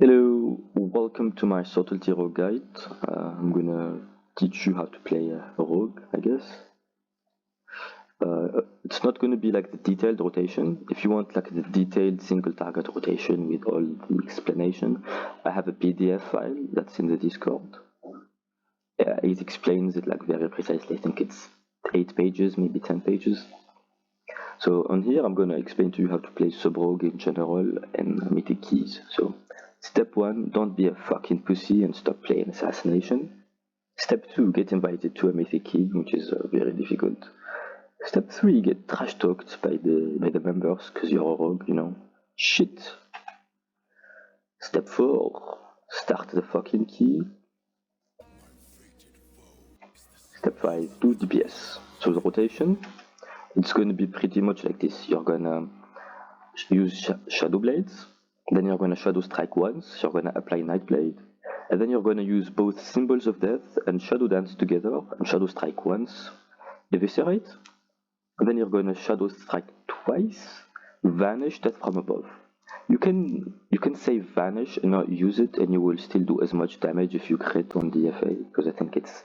Hello, welcome to my subtlety rogue guide. I'm gonna teach you how to play a rogue, I guess. It's not gonna be like the detailed rotation. If you want like the detailed single target rotation with all the explanation, I have a PDF file that's in the Discord. It explains it like very precisely. I think it's 8 pages, maybe 10 pages. So on here, I'm gonna explain to you how to play sub-rogue in general and mythic keys. So step 1, don't be a fucking pussy and stop playing assassination. Step 2, get invited to a mythic key, which is very difficult. Step 3, get trash talked by the members because you're a rogue, you know. Shit. Step 4, start the fucking key. Step 5, do DPS. So the rotation, it's going to be pretty much like this. You're gonna use Shadow Blades, then you're gonna Shadow Strike once, you're gonna apply Nightblade, and then you're gonna use both Symbols of Death and Shadow Dance together, and Shadow Strike once, Eviscerate, and then you're gonna Shadow Strike twice, Vanish Death from above. You can save Vanish and not use it, and you will still do as much damage if you crit on DFA, because I think it's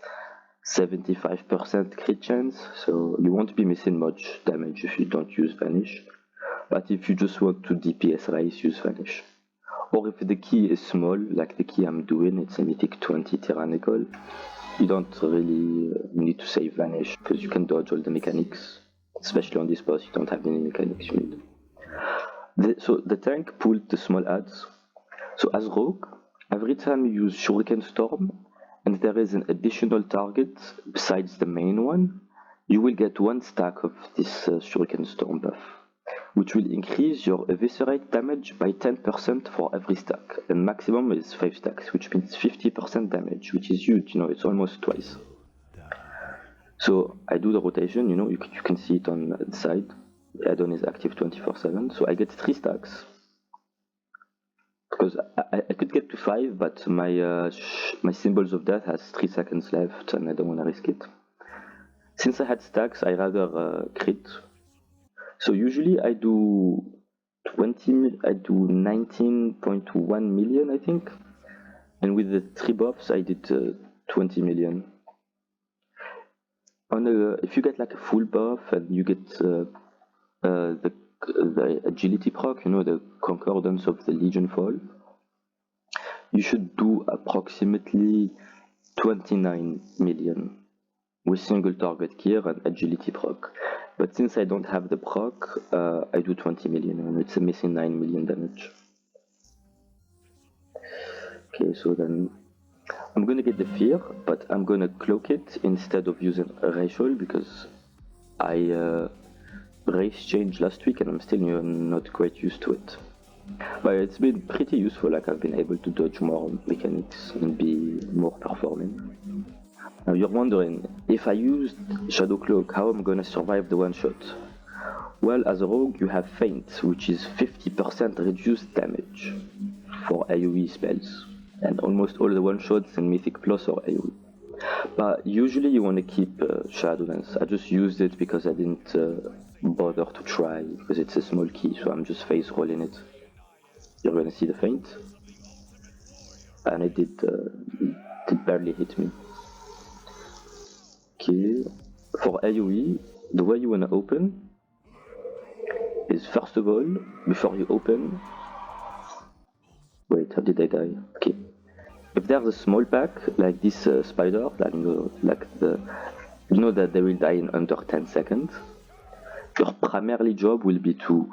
75% crit chance, so you won't be missing much damage if you don't use Vanish. But if you just want to DPS race, use Vanish. Or if the key is small, like the key I'm doing, it's a Mythic 20 Tyrannical, you don't really need to save Vanish, because you can dodge all the mechanics. Especially on this boss, you don't have any mechanics you need. So the tank pulled the small adds. So as Rogue, every time you use Shuriken Storm, and there is an additional target besides the main one, you will get 1 stack of this Shuriken Storm buff, which will increase your Eviscerate damage by 10% for every stack, and maximum is 5 stacks, which means 50% damage, which is huge, you know, it's almost twice. So I do the rotation, you know, you can see it on the side. The add-on is active 24/7, so I get 3 stacks. Because I could get to 5, but my Symbols of Death has 3 seconds left, and I don't want to risk it. Since I had stacks, I rather crit. So usually I do 19.1 million, I think, and with the 3 buffs I did 20 million. If you get like a full buff and you get the agility proc, you know, the concordance of the Legion Fall, you should do approximately 29 million with single target gear and agility proc. But since I don't have the proc, I do 20 million, and it's a missing 9 million damage. Okay, so then I'm gonna get the fear, but I'm gonna cloak it instead of using a racial, because I race changed last week and I'm still not quite used to it. But it's been pretty useful, like I've been able to dodge more mechanics and be more performing. Now you're wondering, if I used Shadow Cloak, how am I gonna survive the one shot? Well, as a rogue you have Feint, which is 50% reduced damage for AoE spells, and almost all the one shots in Mythic Plus or AoE. But usually you want to keep Shadow Dance. I just used it because I didn't bother to try, because it's a small key, so I'm just face rolling it. You're gonna see the Feint, and it did barely hit me. Okay, for AoE, the way you wanna open is, first of all, before you open, wait, how did I die? Okay, if there's a small pack like this spider, like you know that they will die in under 10 seconds. Your primary job will be to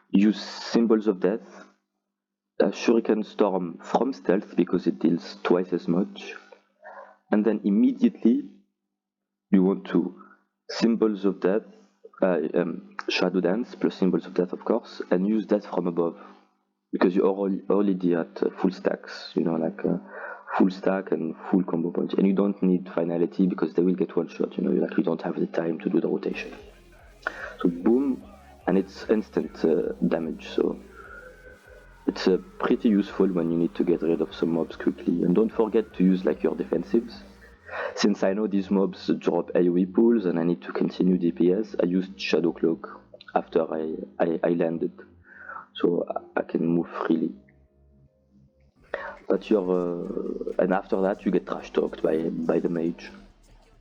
use Symbols of Death, Shuriken Storm from stealth because it deals twice as much, and then immediately you want to Symbols of Death, Shadow Dance plus Symbols of Death, of course, and use Death from above, because you're already at full stacks, you know, like full stack and full combo points, and you don't need finality because they will get one shot, you know, like you don't have the time to do the rotation. So boom, and it's instant damage, so it's pretty useful when you need to get rid of some mobs quickly. And don't forget to use like your defensives. Since I know these mobs drop AoE pools and I need to continue DPS, I used Shadow Cloak after I landed, so I can move freely. But and after that you get trash talked by the mage,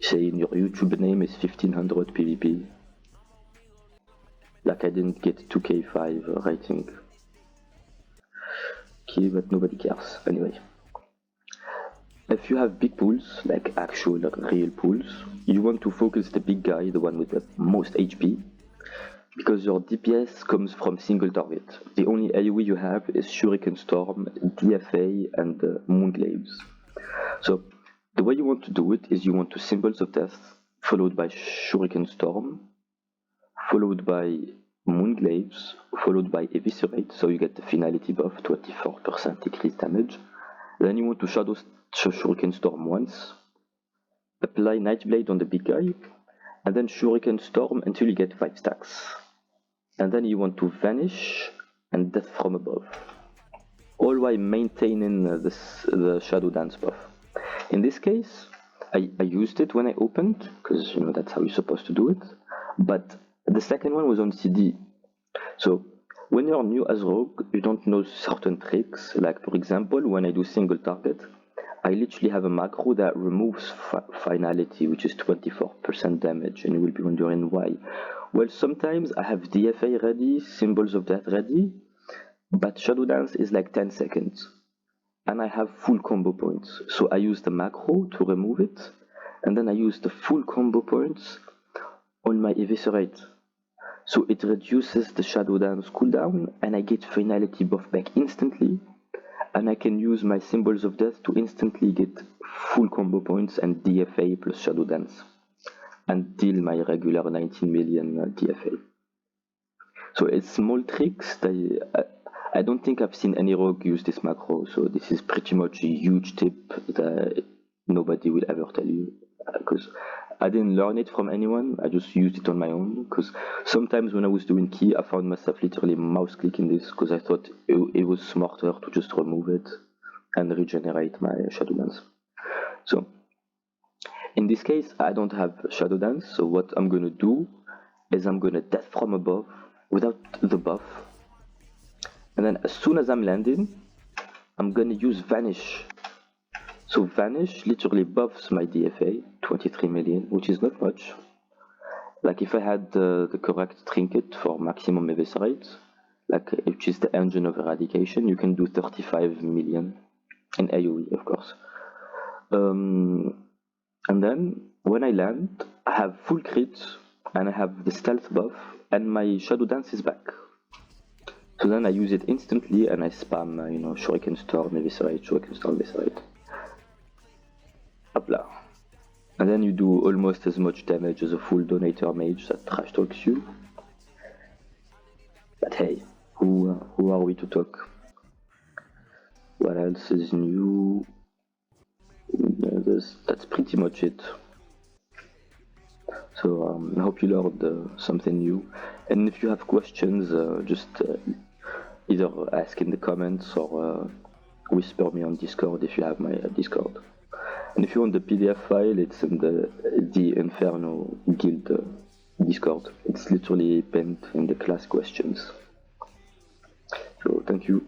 saying your YouTube name is 1500 PvP. Like I didn't get 2k5 rating. Okay, but nobody cares anyway. If you have big pools, like actual real pools, you want to focus the big guy, the one with the most HP, because your DPS comes from single target. The only AoE you have is Shuriken Storm, DFA, and Moonglaves. So the way you want to do it is you want to Symbols of Death, followed by Shuriken Storm, followed by Moonglaves, followed by Eviscerate, so you get the Finality buff, 24% increased damage. Then you want to Shadow Shuriken Storm once, apply Nightblade on the big guy, and then Shuriken Storm until you get 5 stacks. And then you want to Vanish and Death from Above, all while maintaining the Shadow Dance buff. In this case, I used it when I opened, because that's how you're supposed to do it, but the second one was on CD. So when you're new as Rogue, you don't know certain tricks, like for example, when I do single target, I literally have a macro that removes Finality, which is 24% damage, and you will be wondering why. Well, sometimes I have DFA ready, Symbols of Death ready, but Shadow Dance is like 10 seconds, and I have full combo points. So I use the macro to remove it, and then I use the full combo points on my Eviscerate. So it reduces the Shadow Dance cooldown, and I get Finality buff back instantly, and I can use my Symbols of Death to instantly get full combo points and DFA plus Shadow Dance, and deal my regular 19 million DFA. So it's small tricks that I don't think I've seen any rogue use this macro, so this is pretty much a huge tip that nobody will ever tell you, because I didn't learn it from anyone, I just used it on my own, because sometimes when I was doing key, I found myself literally mouse clicking this, because I thought it was smarter to just remove it and regenerate my Shadow Dance. So in this case, I don't have Shadow Dance, so what I'm gonna do is I'm gonna Death from Above without the buff, and then as soon as I'm landing, I'm gonna use Vanish. So Vanish literally buffs my DFA, 23 million, which is not much. Like if I had the correct trinket for maximum Eviscerate, like which is the engine of eradication, you can do 35 million in AoE, of course. And then when I land, I have full crit, and I have the stealth buff, and my Shadow Dance is back. So then I use it instantly, and I spam, Shuriken Storm, Eviscerate, Shuriken Storm, Eviscerate. Hopla. And then you do almost as much damage as a full donator mage that trash talks you. But hey, who are we to talk? What else is new? That's pretty much it. So I hope you learned something new. And if you have questions, just either ask in the comments or whisper me on Discord if you have my Discord. And if you want the PDF file, it's in the Inferno Guild Discord. It's literally pinned in the class questions. So thank you.